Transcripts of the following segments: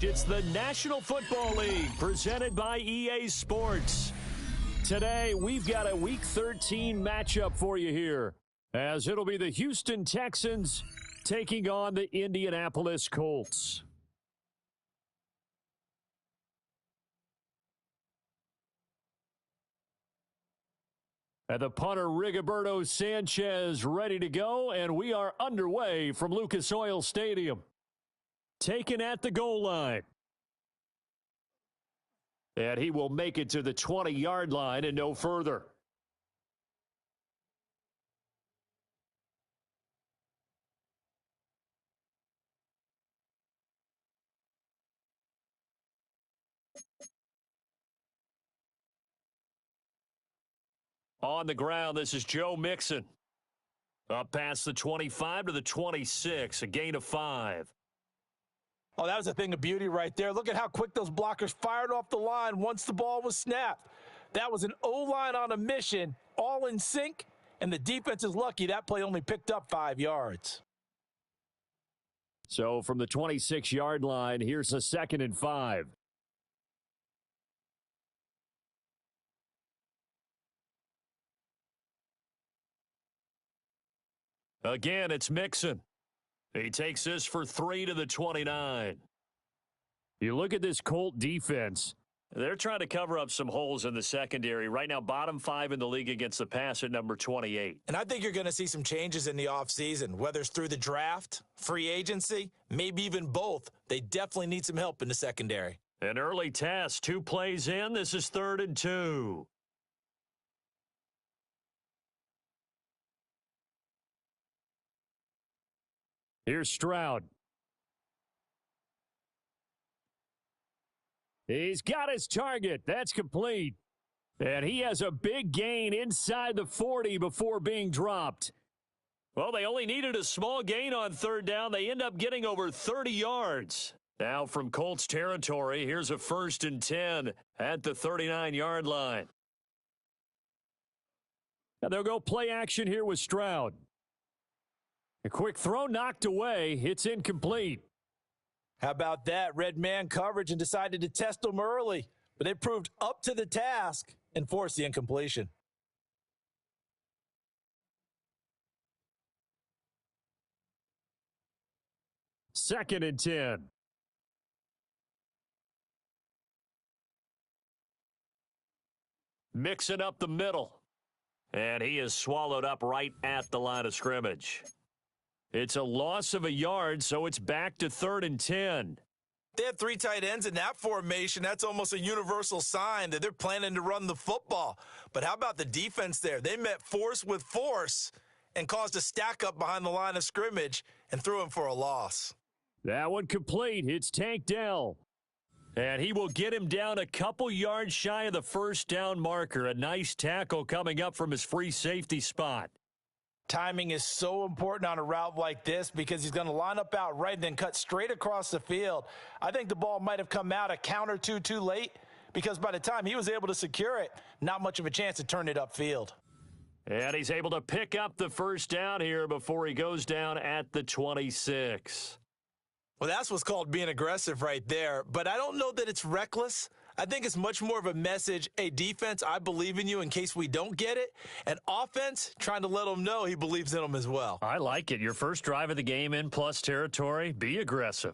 It's the National Football League presented by EA Sports. Today, we've got a Week 13 matchup for you here, as it'll be the Houston Texans taking on the Indianapolis Colts. And the punter, Rigoberto Sanchez, ready to go, and we are underway from Lucas Oil Stadium. Taken at the goal line. And he will make it to the 20-yard line and no further. On the ground, this is Joe Mixon. Up past the 25 to the 26, a gain of 5. Oh, that was a thing of beauty right there. Look at how quick those blockers fired off the line once the ball was snapped. That was an O-line on a mission, all in sync, and the defense is lucky that play only picked up 5 yards. So from the 26-yard line, here's a 2nd and 5. Again, it's Mixon. He takes this for 3 to the 29. You look at this Colt defense. They're trying to cover up some holes in the secondary. Right now, bottom 5 in the league against the pass at number 28. And I think you're going to see some changes in the offseason, whether it's through the draft, free agency, maybe even both. They definitely need some help in the secondary. An early test, 2 plays in. This is 3rd and 2. Here's Stroud. He's got his target. That's complete. And he has a big gain inside the 40 before being dropped. Well, they only needed a small gain on 3rd down. They end up getting over 30 yards. Now from Colts territory, here's a 1st and 10 at the 39-yard line. And they'll go play action here with Stroud. A quick throw knocked away. It's incomplete. How about that? Red man coverage and decided to test them early. But it proved up to the task and forced the incompletion. Second and 10. Mixing up the middle. And he is swallowed up right at the line of scrimmage. It's a loss of a yard, so it's back to 3rd and 10. They have 3 tight ends in that formation. That's almost a universal sign that they're planning to run the football. But how about the defense there? They met force with force and caused a stack up behind the line of scrimmage and threw him for a loss. That one complete. It's Tank Dell. And he will get him down a couple yards shy of the 1st down marker. A nice tackle coming up from his free safety spot. Timing is so important on a route like this because he's going to line up out right and then cut straight across the field. I think the ball might have come out a count or two too late because by the time he was able to secure it, not much of a chance to turn it upfield. And he's able to pick up the 1st down here before he goes down at the 26. Well, that's what's called being aggressive right there. But I don't know that it's reckless. I think it's much more of a message, hey, defense, I believe in you in case we don't get it. And offense, trying to let them know he believes in them as well. I like it. Your first drive of the game in plus territory, be aggressive.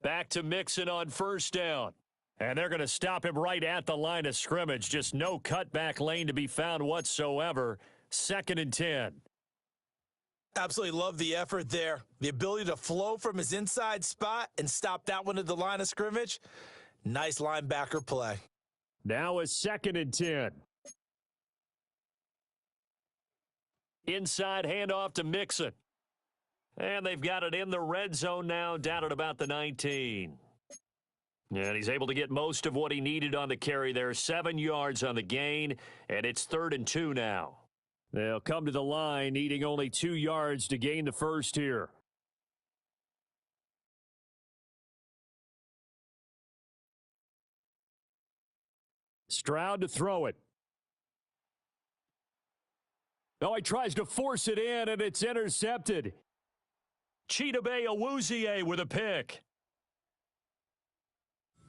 Back to Mixon on 1st down. And they're going to stop him right at the line of scrimmage. Just no cutback lane to be found whatsoever. 2nd and 10. Absolutely love the effort there. The ability to flow from his inside spot and stop that one at the line of scrimmage. Nice linebacker play. Now a 2nd and 10. Inside handoff to Mixon. And they've got it in the red zone now, down at about the 19. And he's able to get most of what he needed on the carry there. 7 yards on the gain, and it's 3rd and 2 now. They'll come to the line, needing only 2 yards to gain the first here. Stroud to throw it. Oh, he tries to force it in, and it's intercepted. Chidobe Awuzie with a pick.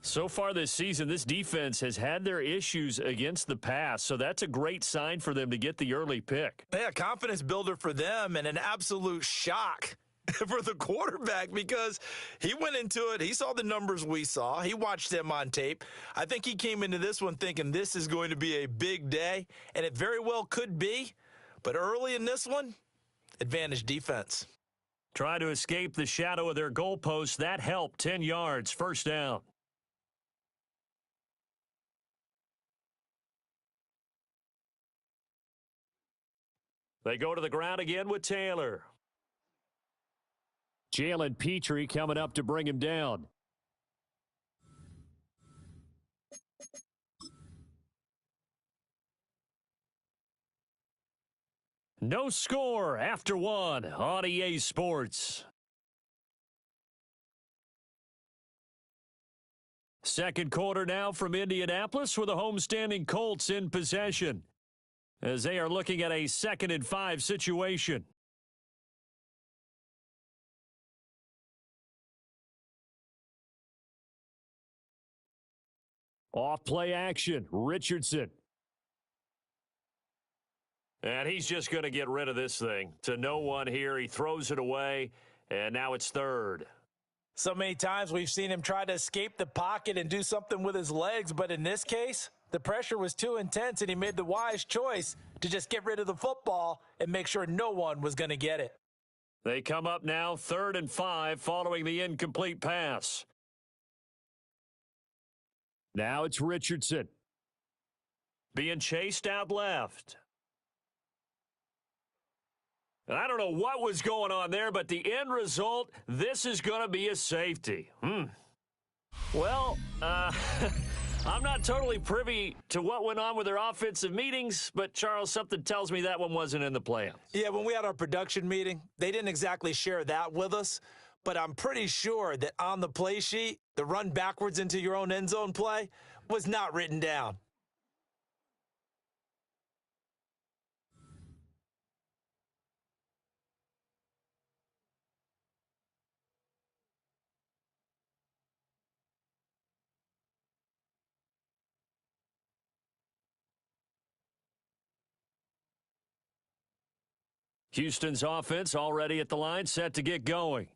So far this season, this defense has had their issues against the pass, so that's a great sign for them to get the early pick. Yeah, confidence builder for them and an absolute shock for the quarterback because he went into it. He saw the numbers we saw. He watched them on tape. I think he came into this one thinking this is going to be a big day, and it very well could be. But early in this one, advantage defense. Try to escape the shadow of their goalpost. That helped. 10 yards, first down. They go to the ground again with Taylor. Jalen Petrie coming up to bring him down. No score after one on EA Sports. Second quarter now from Indianapolis with the homestanding Colts in possession as they are looking at a 2nd and 5 situation. Off play action, Richardson. And he's just going to get rid of this thing. To no one here. He throws it away, and now it's 3rd. So many times we've seen him try to escape the pocket and do something with his legs, but in this case, the pressure was too intense, and he made the wise choice to just get rid of the football and make sure no one was going to get it. They come up now 3rd and 5 following the incomplete pass. Now it's Richardson. Being chased out left. And I don't know what was going on there, but the end result, this is going to be a safety. Well, I'm not totally privy to what went on with their offensive meetings, but, Charles, something tells me that one wasn't in the plan. Yeah, when we had our production meeting, they didn't exactly share that with us, but I'm pretty sure that on the play sheet, the run backwards into your own end zone play was not written down. Houston's offense already at the line, set to get going.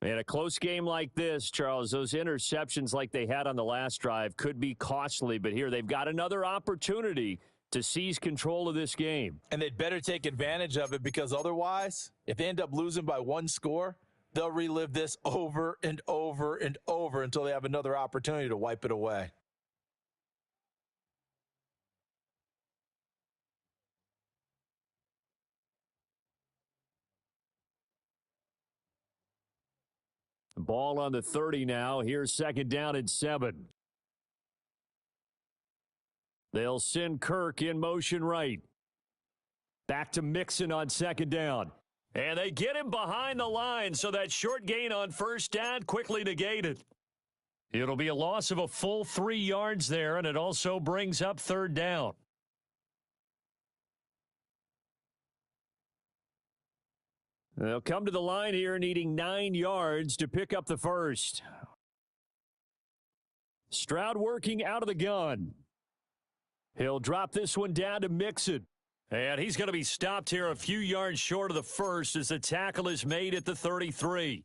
In a close game like this, Charles, those interceptions like they had on the last drive could be costly, but here they've got another opportunity to seize control of this game. And they'd better take advantage of it because otherwise, if they end up losing by 1 score, they'll relive this over and over and over until they have another opportunity to wipe it away. Ball on the 30 now. Here's 2nd down and 7. They'll send Kirk in motion right. Back to Mixon on 2nd down. And they get him behind the line, so that short gain on 1st down quickly negated. It'll be a loss of a full 3 yards there, and it also brings up 3rd down. They'll come to the line here needing 9 yards to pick up the first. Stroud working out of the gun. He'll drop this one down to Mixon. And he's going to be stopped here a few yards short of the first as the tackle is made at the 33.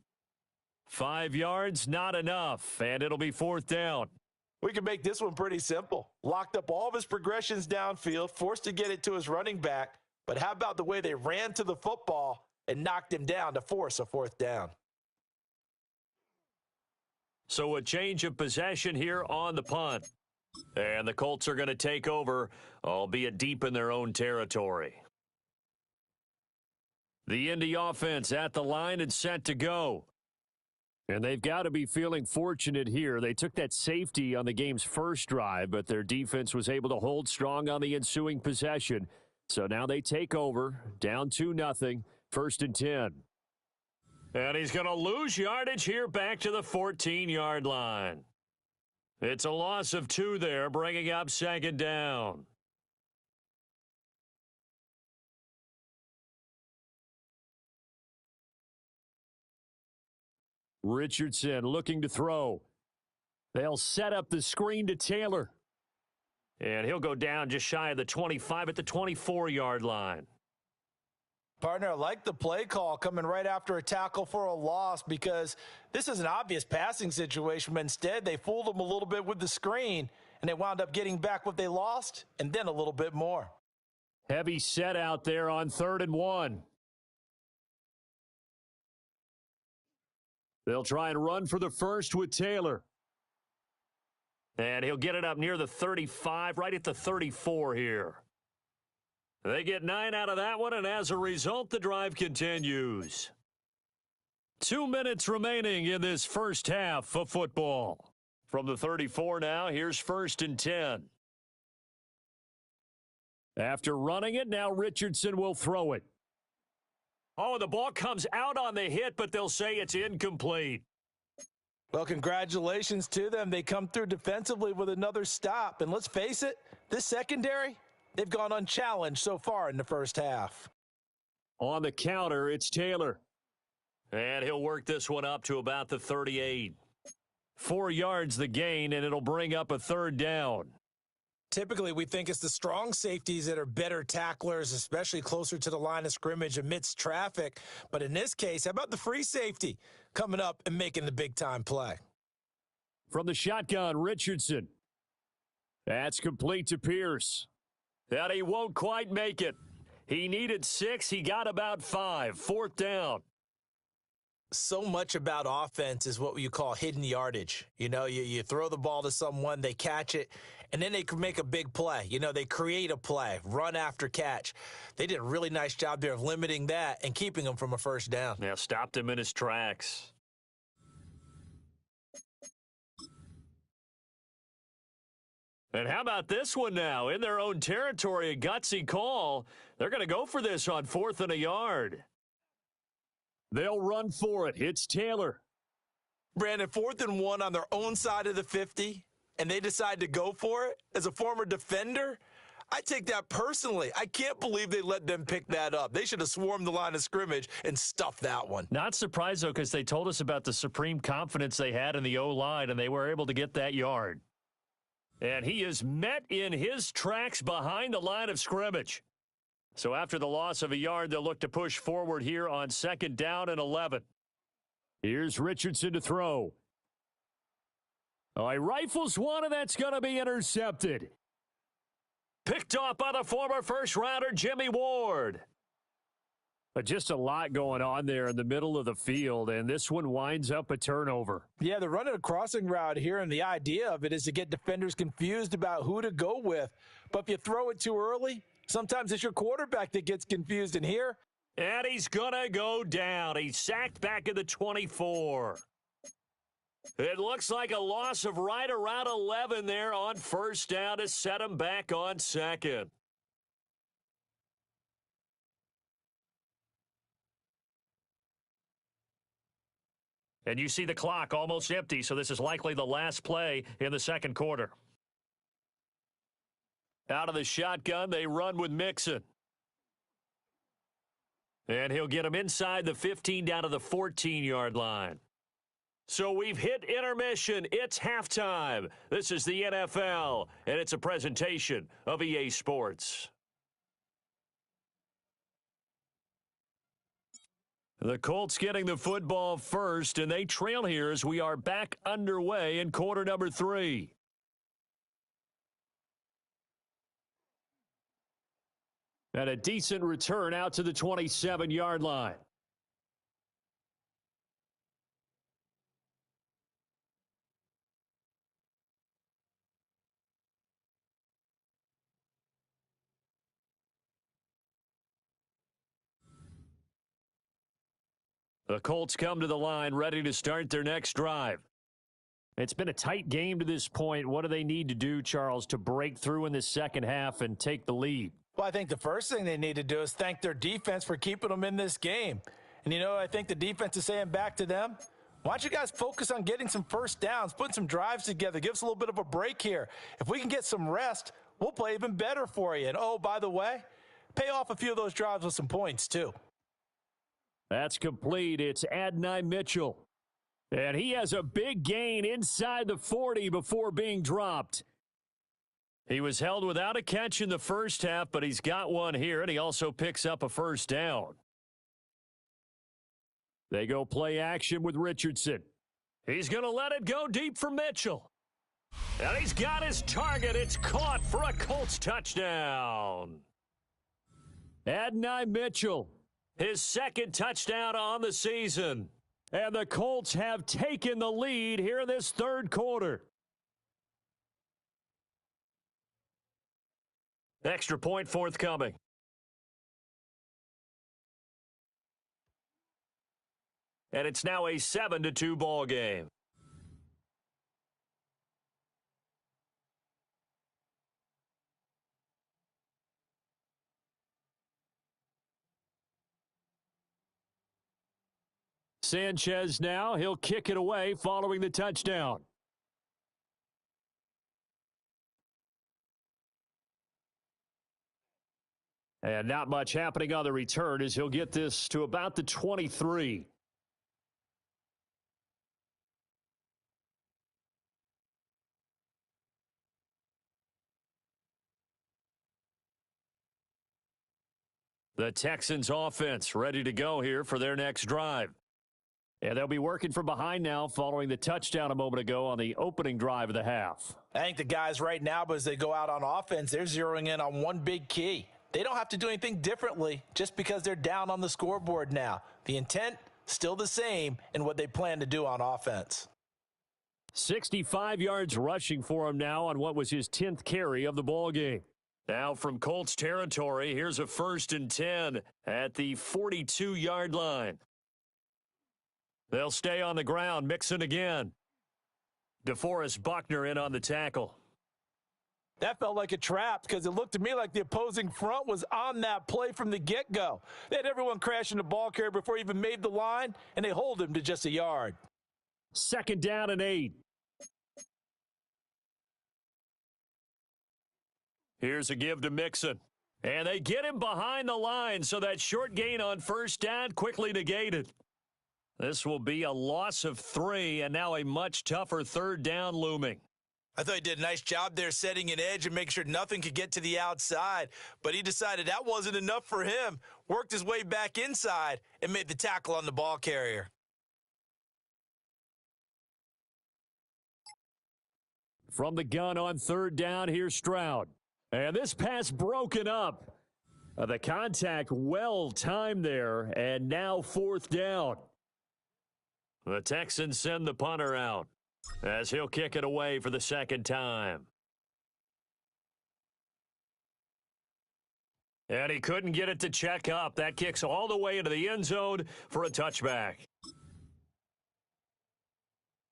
5 yards, not enough, and it'll be 4th down. We can make this one pretty simple. Locked up all of his progressions downfield, forced to get it to his running back. But how about the way they ran to the football and knocked him down to force a 4th down? So a change of possession here on the punt. And the Colts are going to take over, albeit deep in their own territory. The Indy offense at the line and set to go. And they've got to be feeling fortunate here. They took that safety on the game's first drive, but their defense was able to hold strong on the ensuing possession. So now they take over, down 2-0, 1st and 10. And he's going to lose yardage here back to the 14-yard line. It's a loss of 2 there, bringing up second down. Richardson looking to throw. They'll set up the screen to Taylor. And he'll go down just shy of the 25 at the 24-yard line. Partner, I like the play call coming right after a tackle for a loss because this is an obvious passing situation, but instead they fooled them a little bit with the screen, and they wound up getting back what they lost and then a little bit more. Heavy set out there on 3rd and 1. They'll try and run for the first with Taylor. And he'll get it up near the 35, right at the 34 here. They get 9 out of that one, and as a result, the drive continues. 2 minutes remaining in this first half of football. From the 34 now, here's 1st and 10. After running it, now Richardson will throw it. Oh, the ball comes out on the hit, but they'll say it's incomplete. Well, congratulations to them. They come through defensively with another stop. And let's face it, this secondary, they've gone unchallenged so far in the first half. On the counter, it's Taylor. And he'll work this one up to about the 38. 4 yards the gain, and it'll bring up a 3rd down. Typically, we think it's the strong safeties that are better tacklers, especially closer to the line of scrimmage amidst traffic. But in this case, how about the free safety coming up and making the big-time play? From the shotgun, Richardson. That's complete to Pierce. That he won't quite make it. He needed 6. He got about 5. 4th down. So much about offense is what you call hidden yardage. You know, you throw the ball to someone, they catch it, and then they can make a big play. You know, they create a play, run after catch. They did a really nice job there of limiting that and keeping him from a first down. Yeah, stopped him in his tracks. And how about this one now? In their own territory, a gutsy call. They're going to go for this on 4th and a yard. They'll run for it. It's Taylor. Brandon, 4th and 1 on their own side of the 50, and they decide to go for it. As a former defender, I take that personally. I can't believe they let them pick that up. They should have swarmed the line of scrimmage and stuffed that one. Not surprised, though, because they told us about the supreme confidence they had in the O-line, and they were able to get that yard. And he is met in his tracks behind the line of scrimmage. So after the loss of a yard, they'll look to push forward here on 2nd down and 11. Here's Richardson to throw. Oh, he rifles one, and that's going to be intercepted. Picked off by the former first-rounder, Jimmy Ward. But just a lot going on there in the middle of the field, and this one winds up a turnover. Yeah, they're running a crossing route here, and the idea of it is to get defenders confused about who to go with. But if you throw it too early, sometimes it's your quarterback that gets confused in here. And he's going to go down. He's sacked back at the 24. It looks like a loss of right around 11 there on 1st down to set him back on 2nd. And you see the clock almost empty, so this is likely the last play in the 2nd quarter. Out of the shotgun, they run with Mixon. And he'll get him inside the 15 down to the 14-yard line. So we've hit intermission. It's halftime. This is the NFL, and it's a presentation of EA Sports. The Colts getting the football first, and they trail here as we are back underway in quarter number 3. And a decent return out to the 27-yard line. The Colts come to the line ready to start their next drive. It's been a tight game to this point. What do they need to do, Charles, to break through in the second half and take the lead? Well, I think the first thing they need to do is thank their defense for keeping them in this game. And, you know, I think the defense is saying back to them, Why don't you guys focus on getting some first downs, putting some drives together, give us a little bit of a break here. If we can get some rest, we'll play even better for you. And, oh, by the way, pay off a few of those drives with some points, too. That's complete. It's Adonai Mitchell. And he has a big gain inside the 40 before being dropped. He was held without a catch in the first half, but he's got one here, and he also picks up a first down. They go play action with Richardson. He's going to let it go deep for Mitchell. And he's got his target. It's caught for a Colts touchdown. Adonai Mitchell, his second touchdown on the season. And the Colts have taken the lead here in this third quarter. Extra point forthcoming. And it's now a 7-2 ball game. Sanchez now, he'll kick it away following the touchdown. And not much happening on the return as he'll get this to about the 23. The Texans offense ready to go here for their next drive. And they'll be working from behind now following the touchdown a moment ago on the opening drive of the half. I think the guys right now, as they go out on offense, they're zeroing in on one big key. They don't have to do anything differently just because they're down on the scoreboard now. The intent, still the same in what they plan to do on offense. 65 yards rushing for him now on what was his 10th carry of the ball game. Now from Colts territory, here's a 1st and 10 at the 42-yard line. They'll stay on the ground, Mixon again. DeForest Buckner in on the tackle. That felt like a trap because it looked to me like the opposing front was on that play from the get-go. They had everyone crashing the ball carrier before he even made the line, and they hold him to just a yard. 2nd down and 8. Here's a give to Mixon. And they get him behind the line, so that short gain on 1st down quickly negated. This will be a loss of 3, and now a much tougher 3rd down looming. I thought he did a nice job there setting an edge and making sure nothing could get to the outside, but he decided that wasn't enough for him, worked his way back inside, and made the tackle on the ball carrier. From the gun on 3rd down, here's Stroud. And this pass broken up. The contact well timed there, and now 4th down. The Texans send the punter out as he'll kick it away for the 2nd time. And he couldn't get it to check up. That kicks all the way into the end zone for a touchback.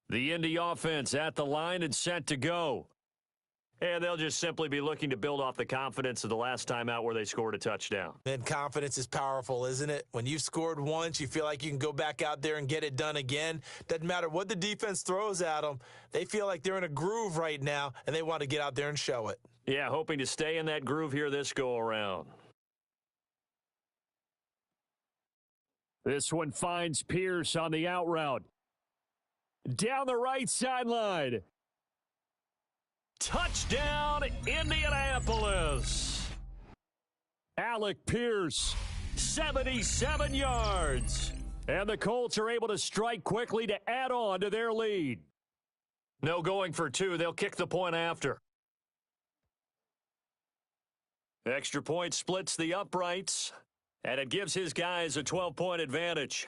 The Indy offense at the line and set to go. And they'll just simply be looking to build off the confidence of the last time out where they scored a touchdown. And confidence is powerful, isn't it? When you've scored once, you feel like you can go back out there and get it done again. Doesn't matter what the defense throws at them. They feel like they're in a groove right now, and they want to get out there and show it. Yeah, hoping to stay in that groove here this go-around. This one finds Pierce on the out route. Down the right sideline. Touchdown, Indianapolis. Alec Pierce, 77 yards. And the Colts are able to strike quickly to add on to their lead. No going for 2. They'll kick the point after. Extra point splits the uprights, and it gives his guys a 12-point advantage.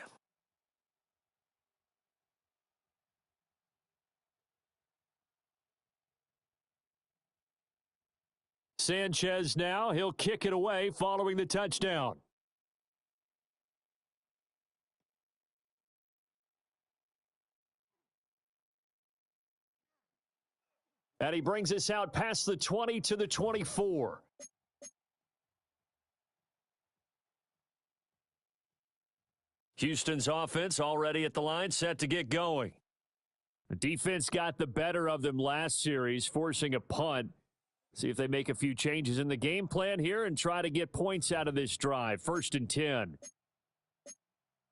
Sanchez now, he'll kick it away following the touchdown. And he brings us out past the 20 to the 24. Houston's offense already at the line, set to get going. The defense got the better of them last series, forcing a punt. See if they make a few changes in the game plan here and try to get points out of this drive. 1st and 10.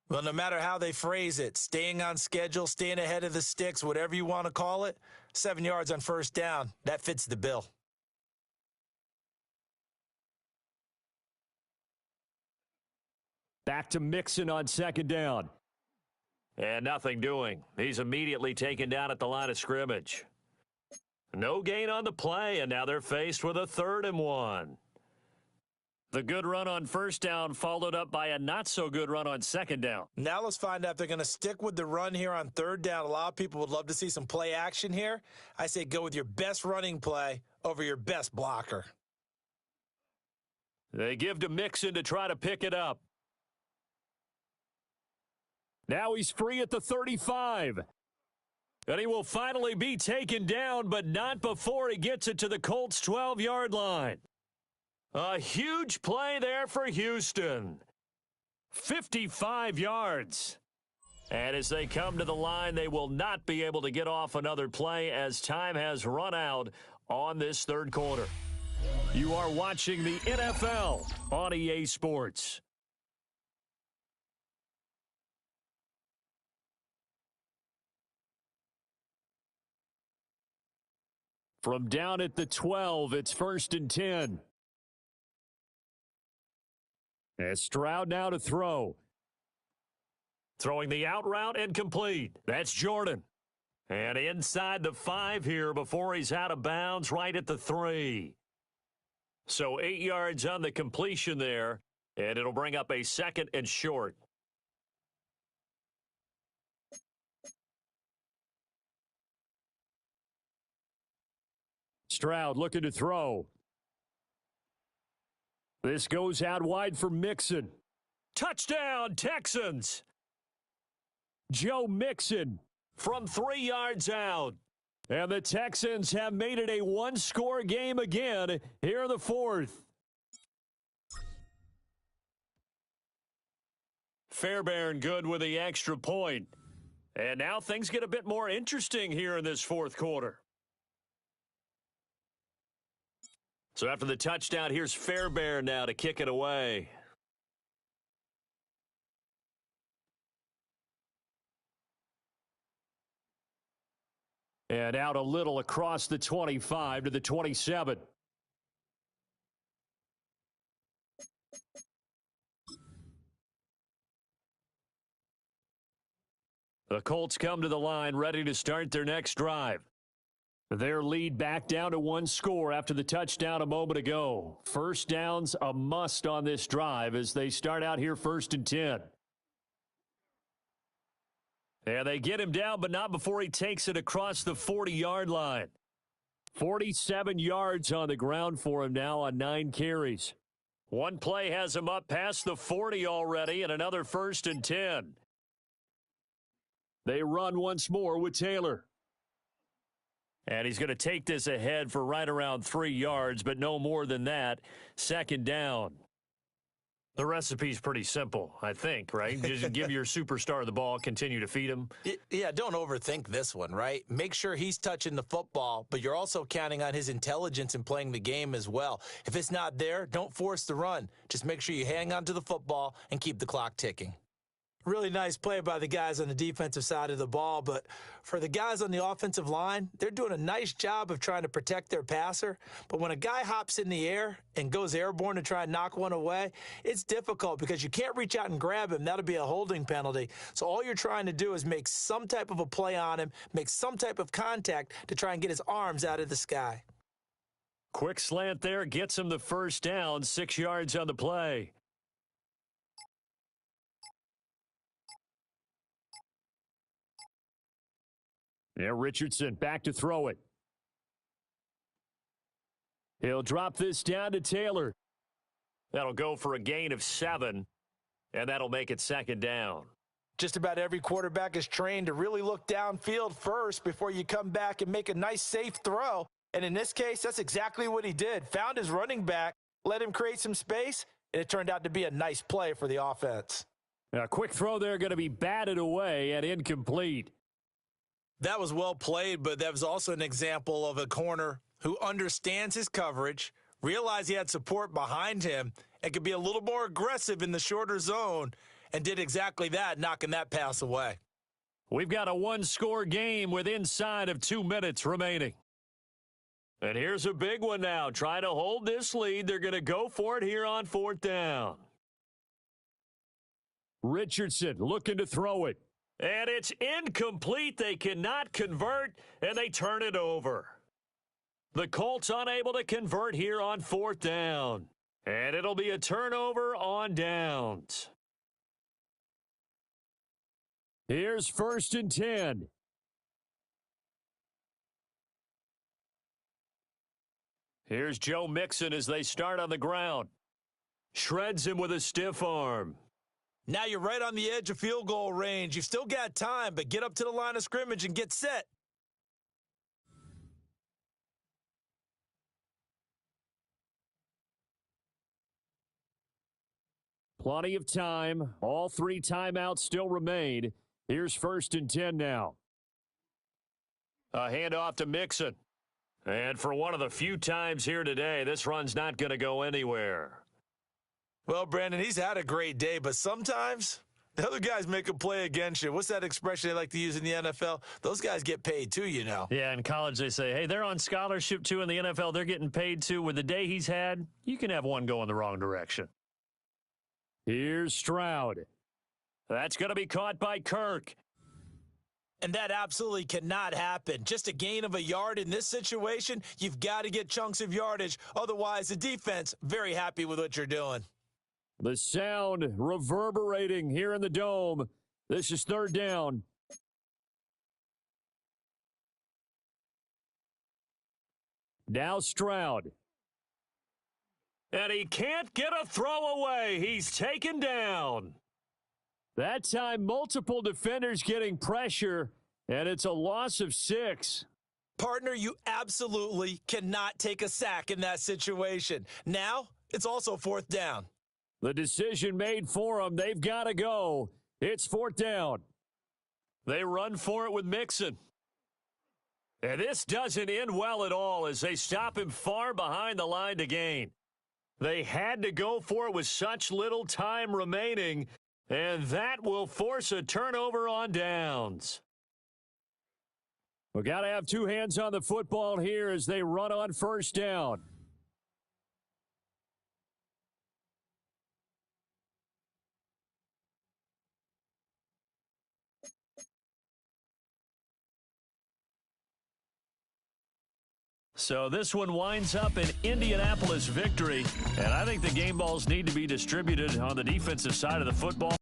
Well, no matter how they phrase it, staying on schedule, staying ahead of the sticks, whatever you want to call it, 7 yards on 1st down, that fits the bill. Back to Mixon on 2nd down. And nothing doing. He's immediately taken down at the line of scrimmage. No gain on the play, and now they're faced with a 3rd and 1. The good run on 1st down followed up by a not-so-good run on 2nd down. Now let's find out if they're going to stick with the run here on 3rd down. A lot of people would love to see some play action here. I say go with your best running play over your best blocker. They give to Mixon to try to pick it up. Now he's free at the 35. And he will finally be taken down, but not before he gets it to the Colts' 12-yard line. A huge play there for Houston. 55 yards. And as they come to the line, they will not be able to get off another play as time has run out on this 3rd quarter. You are watching the NFL on EA Sports. From down at the 12, it's 1st and 10. As Stroud now to throw. Throwing the out route and complete. That's Jordan. And inside the 5 here before he's out of bounds right at the 3. So 8 yards on the completion there, and it'll bring up a 2nd and short. Stroud looking to throw. This goes out wide for Mixon. Touchdown, Texans! Joe Mixon from 3 yards out. And the Texans have made it a one-score game again here in the 4th. Fairbairn good with the extra point. And now things get a bit more interesting here in this 4th quarter. So after the touchdown, here's Fairbairn now to kick it away. And out a little across the 25 to the 27. The Colts come to the line ready to start their next drive. Their lead back down to 1 score after the touchdown a moment ago. 1st down's a must on this drive as they start out here 1st and 10. And they get him down, but not before he takes it across the 40-yard line. 47 yards on the ground for him now on 9 carries. One play has him up past the 40 already, and another 1st and 10. They run once more with Taylor. And he's going to take this ahead for right around 3 yards, but no more than that. 2nd down. The recipe's pretty simple, I think, right? Just give your superstar the ball, continue to feed him. Yeah, don't overthink this one, right? Make sure he's touching the football, but you're also counting on his intelligence in playing the game as well. If it's not there, don't force the run. Just make sure you hang on to the football and keep the clock ticking. Really nice play by the guys on the defensive side of the ball, but for the guys on the offensive line, they're doing a nice job of trying to protect their passer. But when a guy hops in the air and goes airborne to try and knock one away, it's difficult because you can't reach out and grab him. That'll be a holding penalty. So all you're trying to do is make some type of a play on him, make some type of contact to try and get his arms out of the sky. Quick slant there gets him the 1st down, 6 yards on the play. Yeah, Richardson back to throw it. He'll drop this down to Taylor. That'll go for a gain of 7, and that'll make it 2nd down. Just about every quarterback is trained to really look downfield first before you come back and make a nice, safe throw. And in this case, that's exactly what he did. Found his running back, let him create some space, and it turned out to be a nice play for the offense. A quick throw there going to be batted away and incomplete. That was well played, but that was also an example of a corner who understands his coverage, realized he had support behind him, and could be a little more aggressive in the shorter zone, and did exactly that, knocking that pass away. We've got a one-score game with inside of 2 minutes remaining. And here's a big one now. Trying to hold this lead. They're going to go for it here on 4th down. Richardson looking to throw it. And it's incomplete. They cannot convert, and they turn it over. The Colts unable to convert here on 4th down. And it'll be a turnover on downs. Here's 1st and 10. Here's Joe Mixon as they start on the ground. Shreds him with a stiff arm. Now you're right on the edge of field goal range. You've still got time, but get up to the line of scrimmage and get set. Plenty of time. All 3 timeouts still remain. Here's 1st and 10 now. A handoff to Mixon. And for one of the few times here today, this run's not going to go anywhere. Well, Brandon, he's had a great day, but sometimes the other guys make a play against you. What's that expression they like to use in the NFL? Those guys get paid too, you know. Yeah, in college they say, hey, they're on scholarship too. In the NFL, they're getting paid too. With the day he's had, you can have one go in the wrong direction. Here's Stroud. That's going to be caught by Kirk. And that absolutely cannot happen. Just a gain of a yard in this situation, you've got to get chunks of yardage. Otherwise, the defense, very happy with what you're doing. The sound reverberating here in the dome. This is 3rd down. Now Stroud. And he can't get a throw away. He's taken down. That time, multiple defenders getting pressure, and it's a loss of 6. Partner, you absolutely cannot take a sack in that situation. Now, it's also 4th down. The decision made for them. They've got to go. It's 4th down. They run for it with Mixon. And this doesn't end well at all as they stop him far behind the line to gain. They had to go for it with such little time remaining, and that will force a turnover on downs. We got to have 2 hands on the football here as they run on 1st down. So this one winds up an Indianapolis victory, and I think the game balls need to be distributed on the defensive side of the football.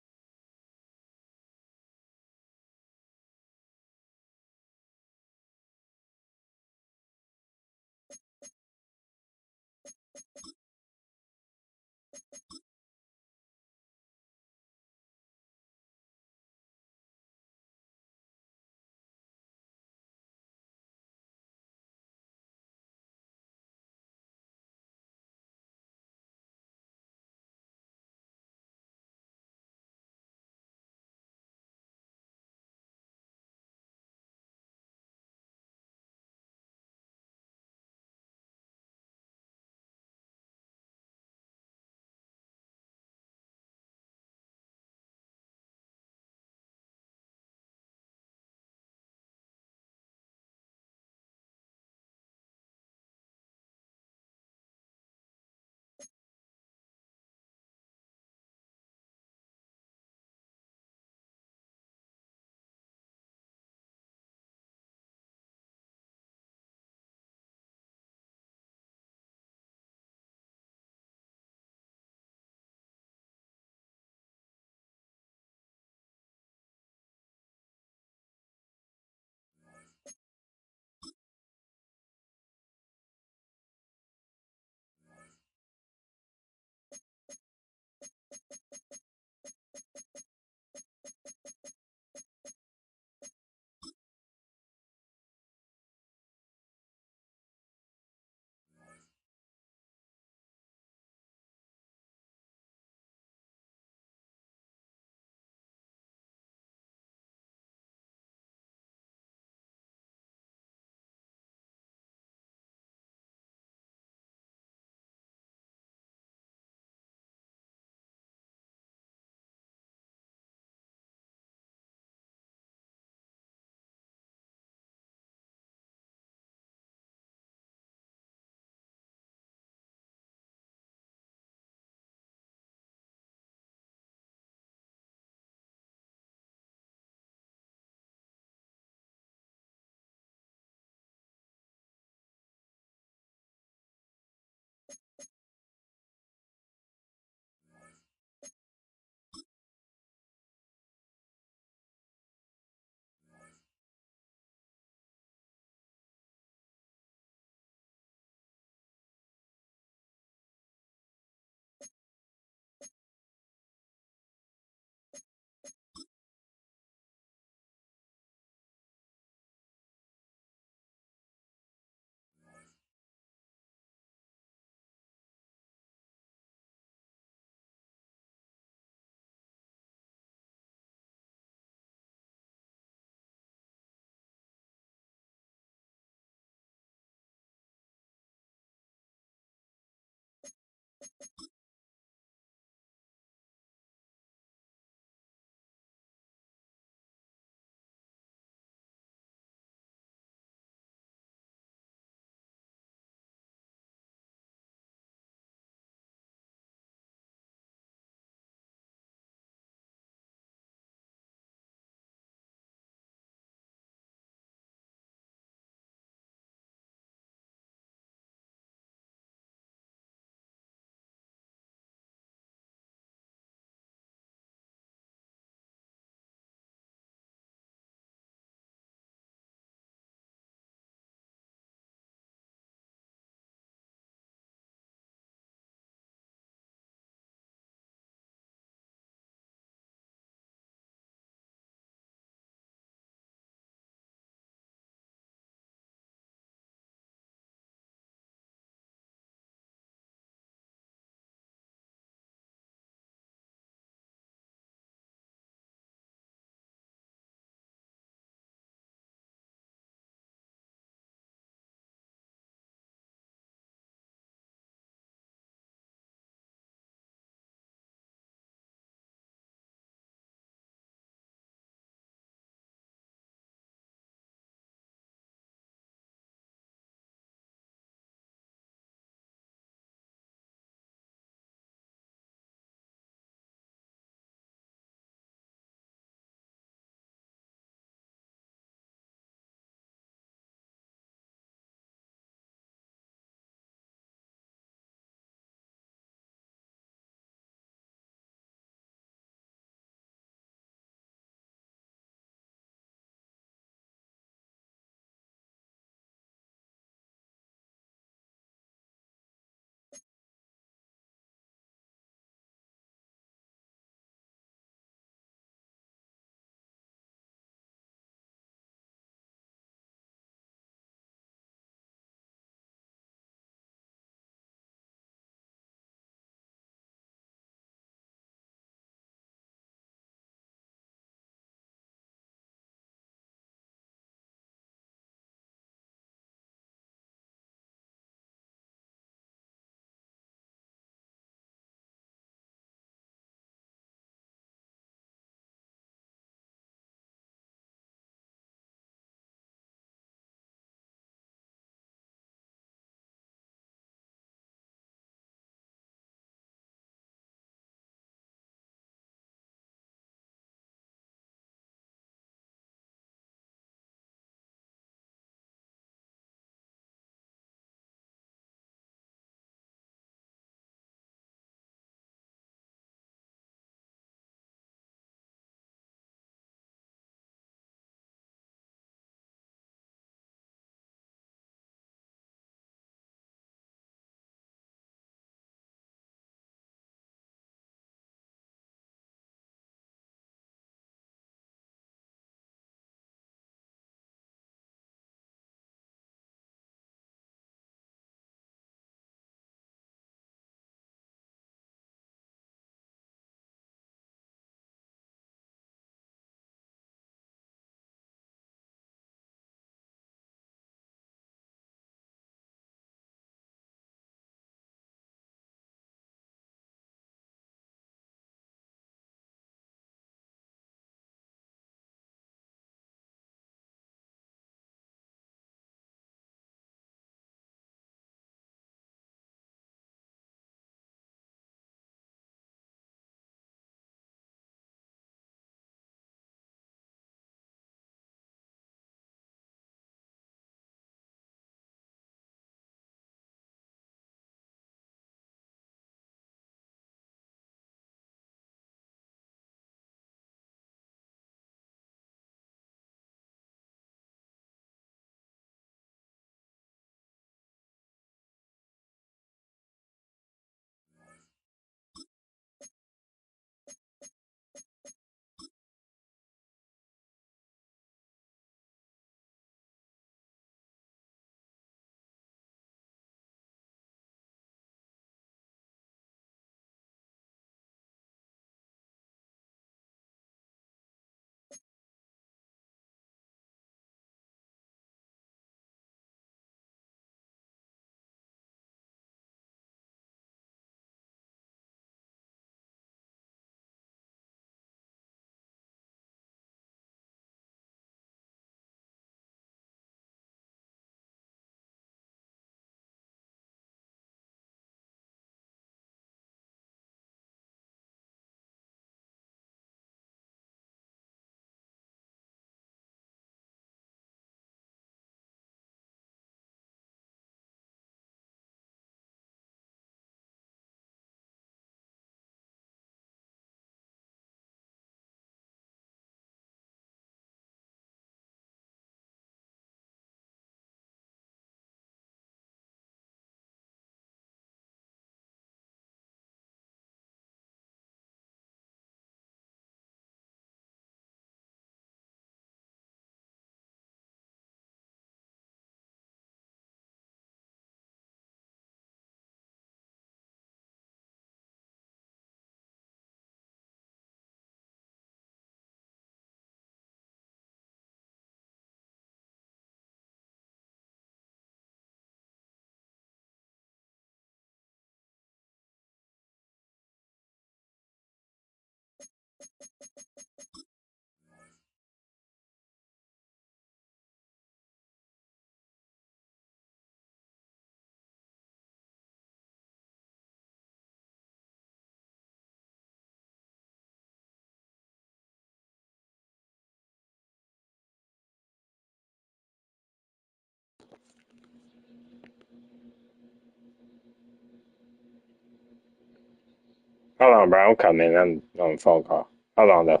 Hold on, bro. I'm coming. I'm on a phone call. Hold on, though.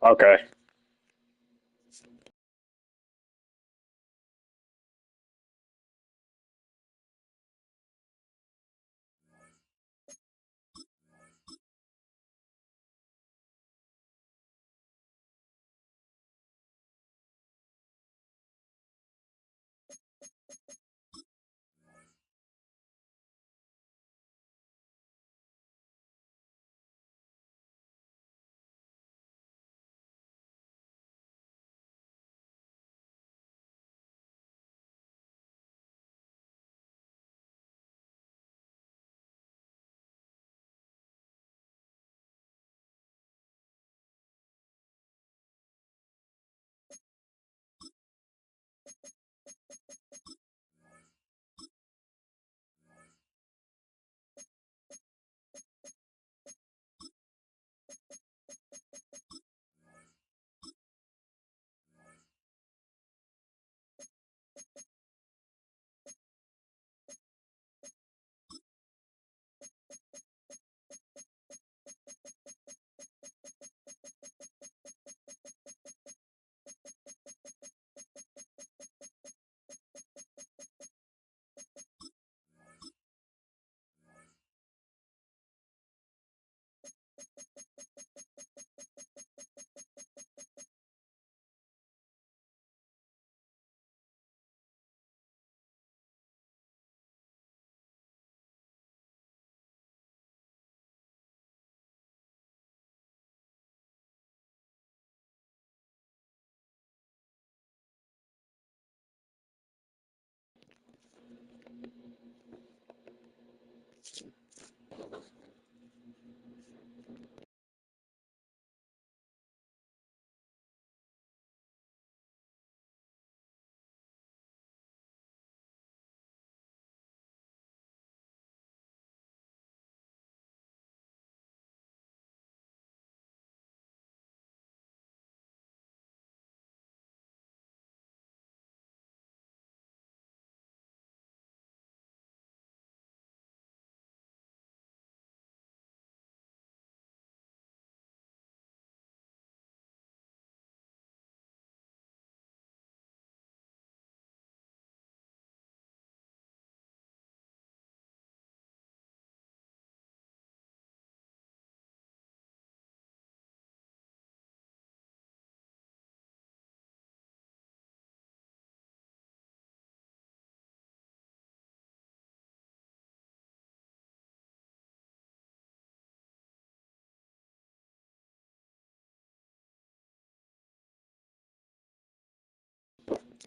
Okay.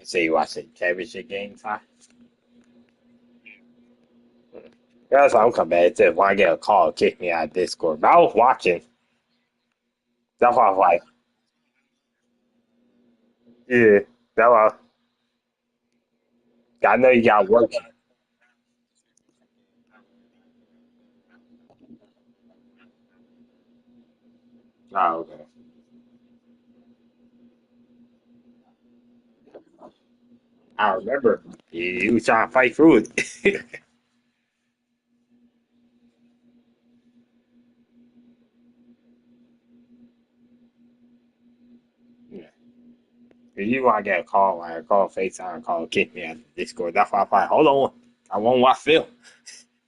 So you watch the championship games, huh? That's why I'm coming back to when I get a call, kick me out of Discord. But I was watching. That's why I was like, yeah, that's why I know you got work. Oh, okay. I remember you was trying to fight through it. Yeah. You want to get a call, like a call FaceTime, call, kick me out of Discord. That's why I fight. Hold on. I won't watch film.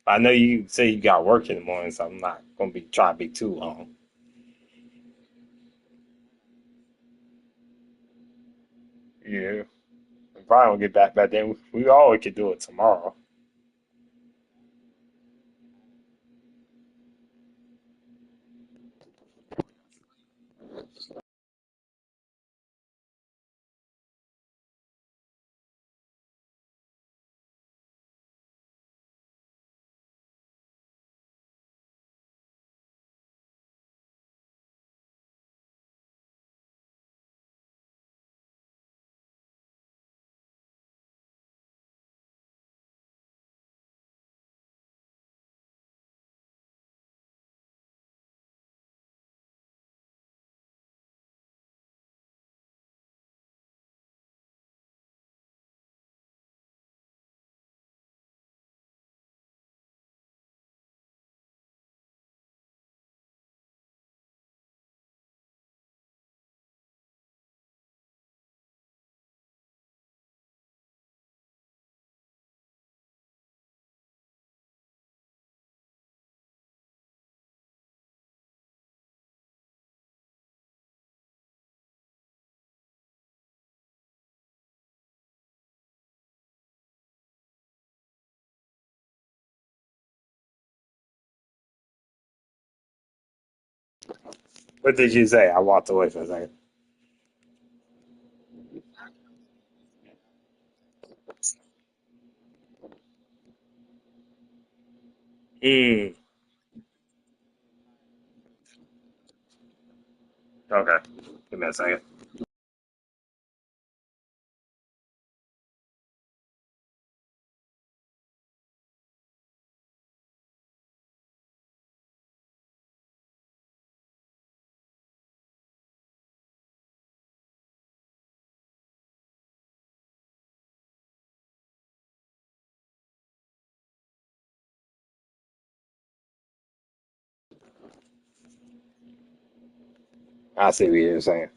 I know you say you got work in the morning, so I'm not gonna be trying to be too long. Yeah. We probably won't get back by then. We always could do it tomorrow. What did you say? I walked away for a second. Mm. Okay. Give me a second. I see what you're saying.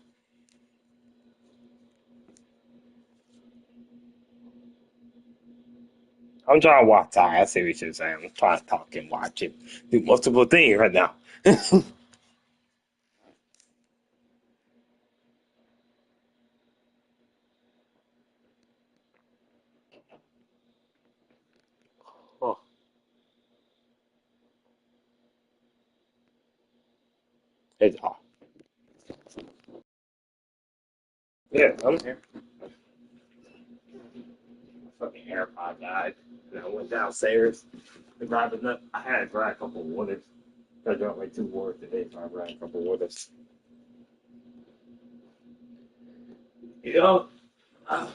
I'm trying to watch Ty. I see what you're saying. I'm trying to talk and watch him do multiple things right now. Oh, it's off. Yeah, I'm here. Fucking AirPod died. And I went downstairs to grab it. I had to grab a couple of waters. I drank like 2 waters today, so I grabbed a couple of waters. You know, uh,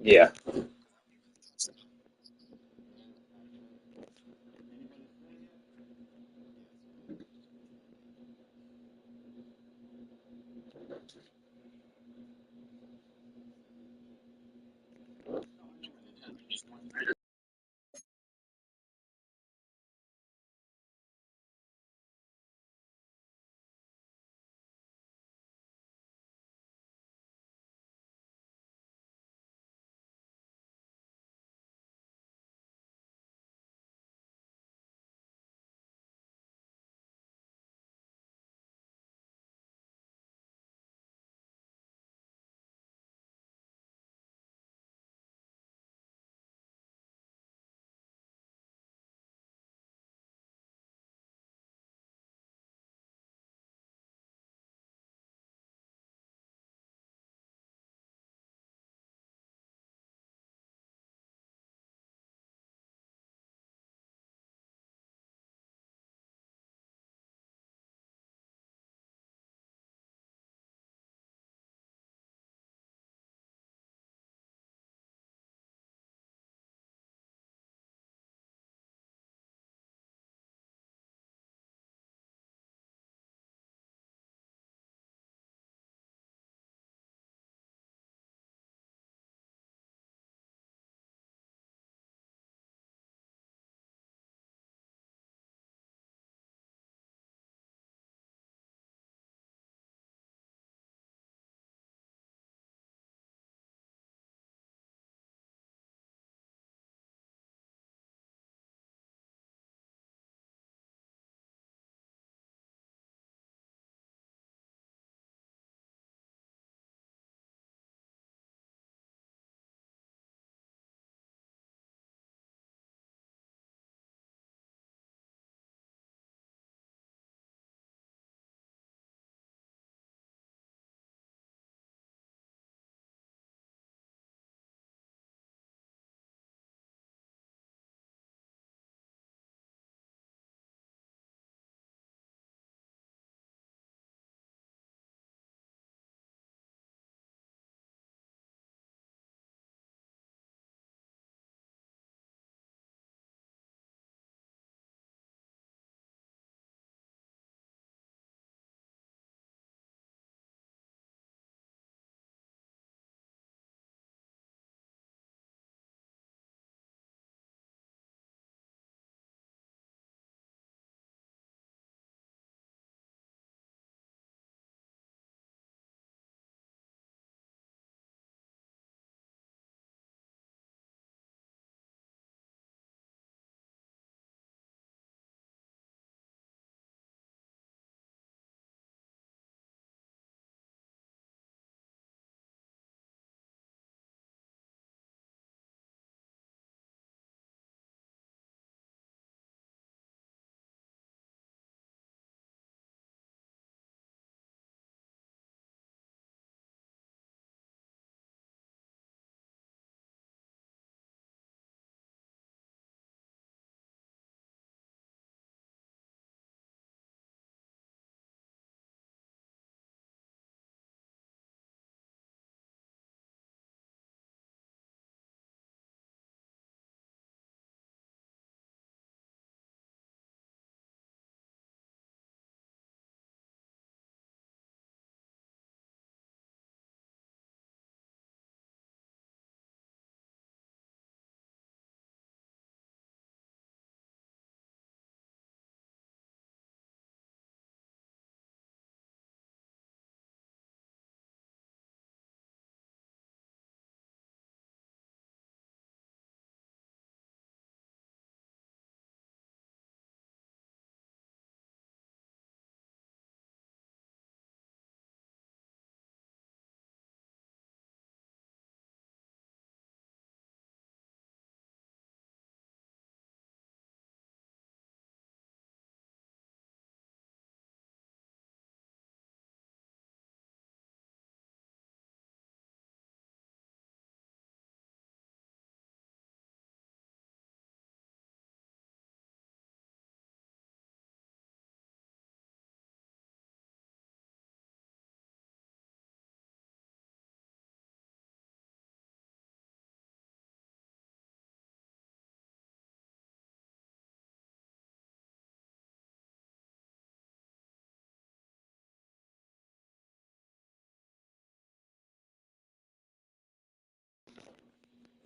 yeah.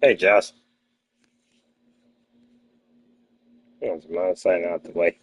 Hey, Josh. I'm signing out the way.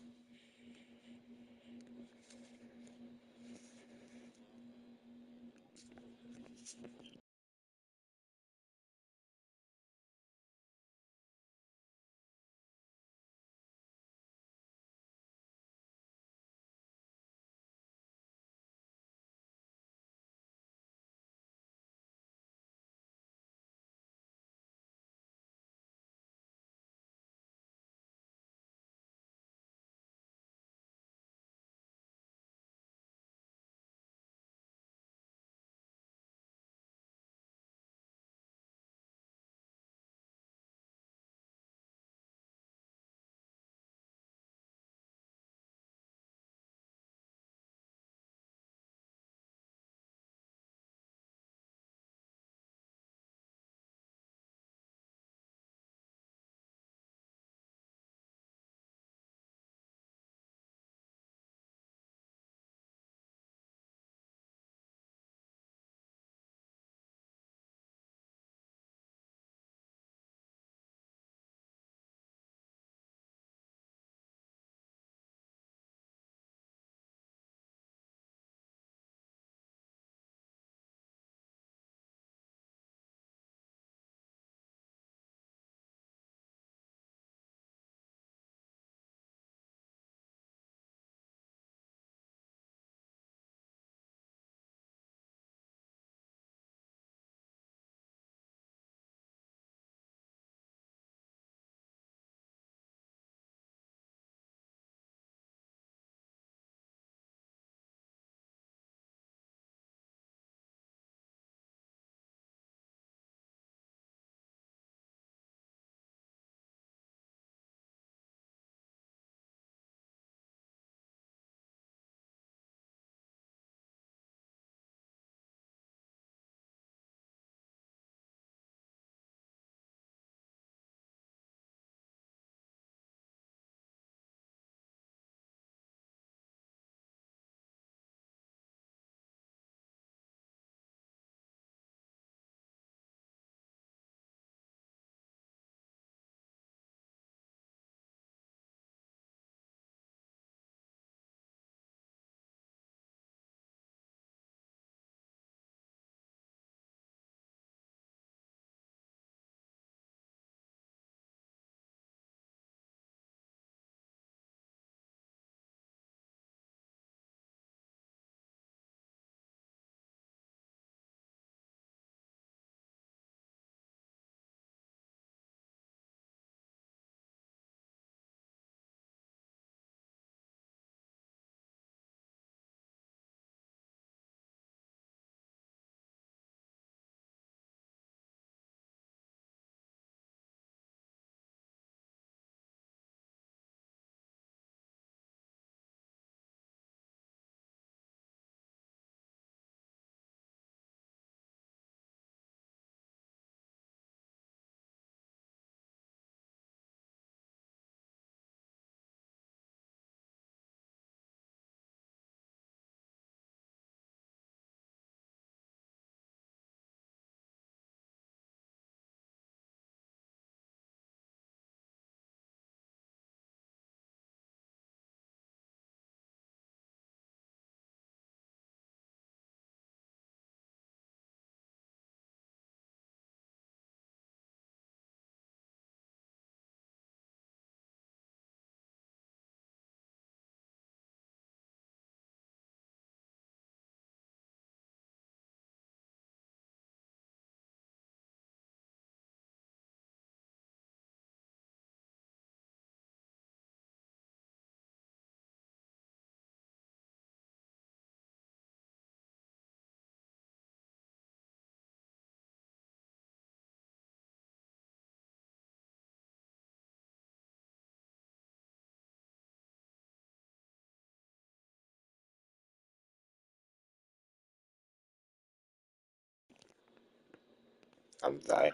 I'm sorry.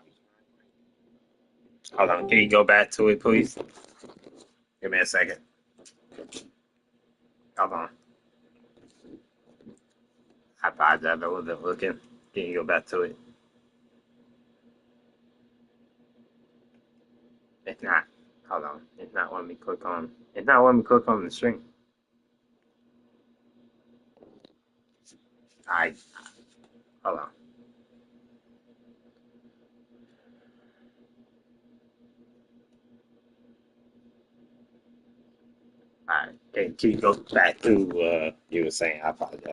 Hold on. Can you go back to it, please? Give me a second. Hold on. I apologize. I wasn't looking. Can you go back to it? It's not. Hold on. It's not letting me click on. It's not letting me click on the stream. Hold on. All right. Can you go back to you were saying? I apologize.